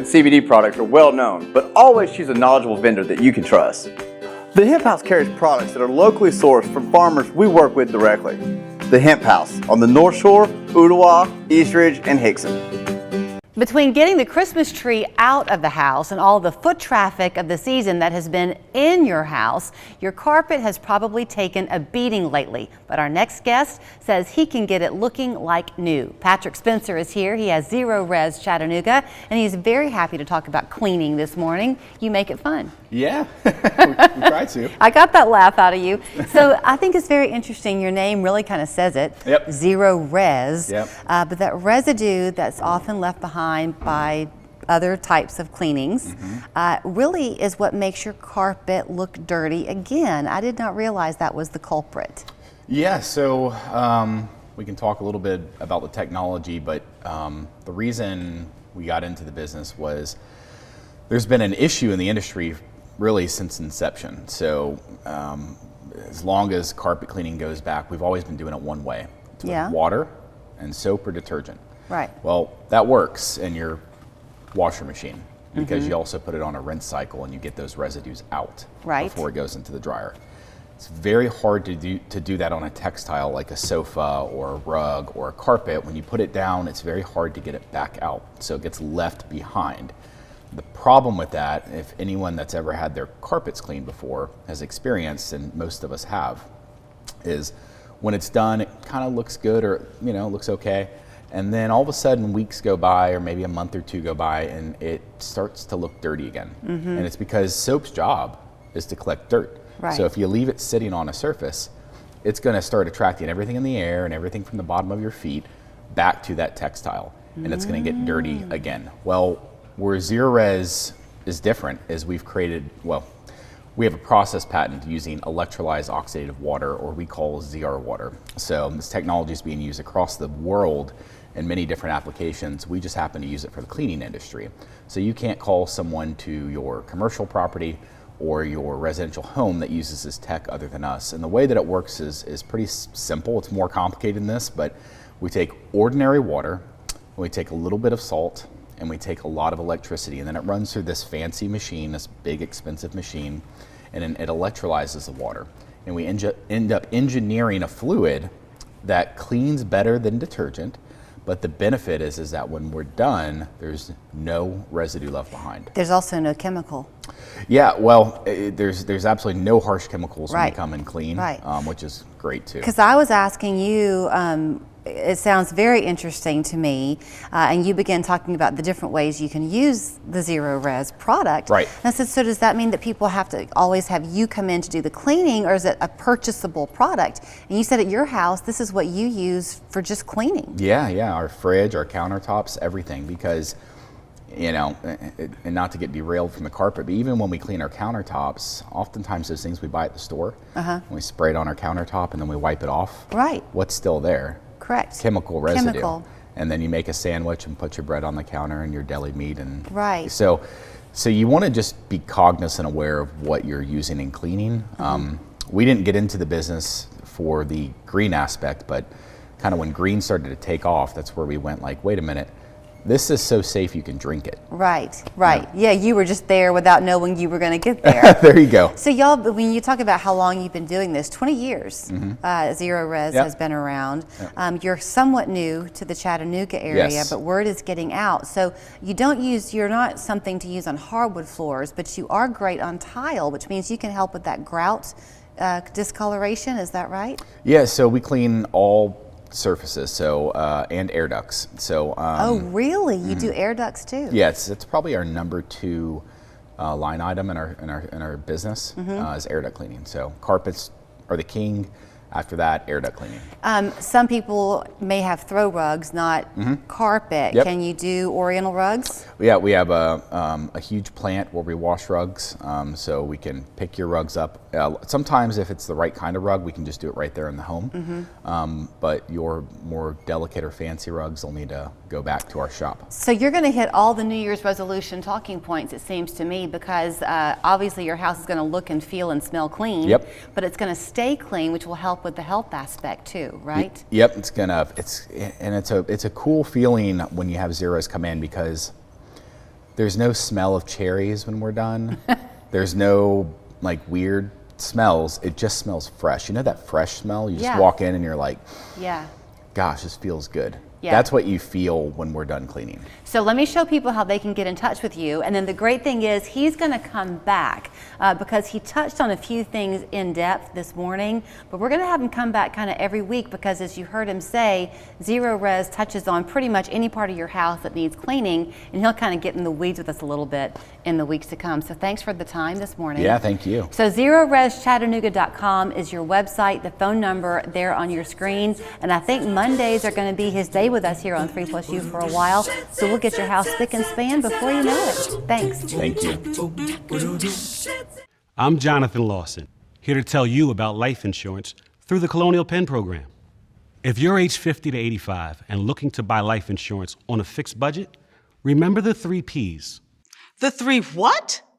CBD products are well known, but always choose a knowledgeable vendor that you can trust. The Hemp House carries products that are locally sourced from farmers we work with directly. The Hemp House on the North Shore, Ooltewah, Eastridge, and Hickson. Between getting the Christmas tree out of the house and all the foot traffic of the season that has been in your house, your carpet has probably taken a beating lately. But our next guest says he can get it looking like new. Patrick Spencer is here. He has ZeroRez Chattanooga, and he's very happy to talk about cleaning this morning. You make it fun. Yeah, we try to. I got that laugh out of you. So I think it's very interesting. Your name really kind of says it. Yep. ZeroRez. Yep. But that residue that's often left behind by other types of cleanings really is what makes your carpet look dirty again. I did not realize that was the culprit. Yeah, so we can talk a little bit about the technology, but the reason we got into the business was there's been an issue in the industry really since inception. So as long as carpet cleaning goes back, we've always been doing it one way. It's with water and soap or detergent. Right. Well, that works in your washer machine because you also put it on a rinse cycle and you get those residues out before it goes into the dryer. It's very hard to do that on a textile like a sofa or a rug or a carpet. When you put it down, it's very hard to get it back out, so it gets left behind. The problem with that, if anyone that's ever had their carpets cleaned before has experienced, and most of us have, is when it's done, it kind of looks good or looks okay. And then all of a sudden weeks go by or maybe a month or two go by and it starts to look dirty again. And it's because soap's job is to collect dirt. Right. So if you leave it sitting on a surface, it's going to start attracting everything in the air and everything from the bottom of your feet back to that textile. And it's going to get dirty again. Well, where ZeroRez is different is we have a process patent using electrolyzed oxidative water, or we call ZR water. So this technology is being used across the world in many different applications. We just happen to use it for the cleaning industry. So you can't call someone to your commercial property or your residential home that uses this tech other than us. And the way that it works is pretty simple. It's more complicated than this, but we take ordinary water, we take a little bit of salt, and we take a lot of electricity, and then it runs through this fancy machine, this big expensive machine, and then it electrolyzes the water. And we end up engineering a fluid that cleans better than detergent, but the benefit is that when we're done, there's no residue left behind. There's also no chemical. Yeah, well, there's absolutely no harsh chemicals when you come and clean, which is great too. Because I was asking you, it sounds very interesting to me, and you began talking about the different ways you can use the ZeroRez product. Right. And I said, so does that mean that people have to always have you come in to do the cleaning, or is it a purchasable product? And you said at your house, this is what you use for just cleaning. Yeah, our fridge, our countertops, everything, because and not to get derailed from the carpet, but even when we clean our countertops, oftentimes those things we buy at the store, we spray it on our countertop and then we wipe it off. Right. What's still there? Correct. Chemical residue. Chemical. And then you make a sandwich and put your bread on the counter and your deli meat. And so you want to just be cognizant, aware of what you're using in cleaning. We didn't get into the business for the green aspect, but kind of when green started to take off, that's where we went like, wait a minute, this is so safe you can drink it. Right. Yeah, you were just there without knowing you were going to get there. There you go. So y'all, when you talk about how long you've been doing this, 20 years, ZeroRez has been around. You're somewhat new to the Chattanooga area, but word is getting out. So you're not something to use on hardwood floors, but you are great on tile, which means you can help with that grout discoloration. Is that right? Yeah, so we clean all surfaces, and air ducts. Oh, really? You do air ducts too? Yeah, it's probably our number 2 line item in our business is air duct cleaning. So carpets are the king. After that, air duct cleaning. Some people may have throw rugs, not carpet. Can you do Oriental rugs? Yeah, we have a huge plant where we wash rugs, so we can pick your rugs up. Sometimes if it's the right kind of rug, we can just do it right there in the home. But your more delicate or fancy rugs will need to go back to our shop. So you're going to hit all the New Year's resolution talking points, it seems to me, because obviously your house is going to look and feel and smell clean, but it's going to stay clean, which will help with the health aspect too, right? Yep, it's a cool feeling when you have ZeroRez come in, because There's no smell of cherries when we're done. There's no like weird smells. It just smells fresh. You know that fresh smell? You just walk in and you're like, yeah, gosh, this feels good. Yeah. That's what you feel when we're done cleaning. So let me show people how they can get in touch with you. And then the great thing is he's going to come back because he touched on a few things in depth this morning, but we're going to have him come back kind of every week because, as you heard him say, ZeroRez touches on pretty much any part of your house that needs cleaning, and he'll kind of get in the weeds with us a little bit in the weeks to come. So thanks for the time this morning. Yeah, thank you. So ZeroRezChattanooga.com is your website, the phone number there on your screen, and I think Mondays are going to be his day with us here on 3+U for a while, so we'll get your house spick and span before you know it. Thanks. Thank you. I'm Jonathan Lawson, here to tell you about life insurance through the Colonial Penn program. If you're age 50 to 85 and looking to buy life insurance on a fixed budget, remember the 3 Ps. The 3 what?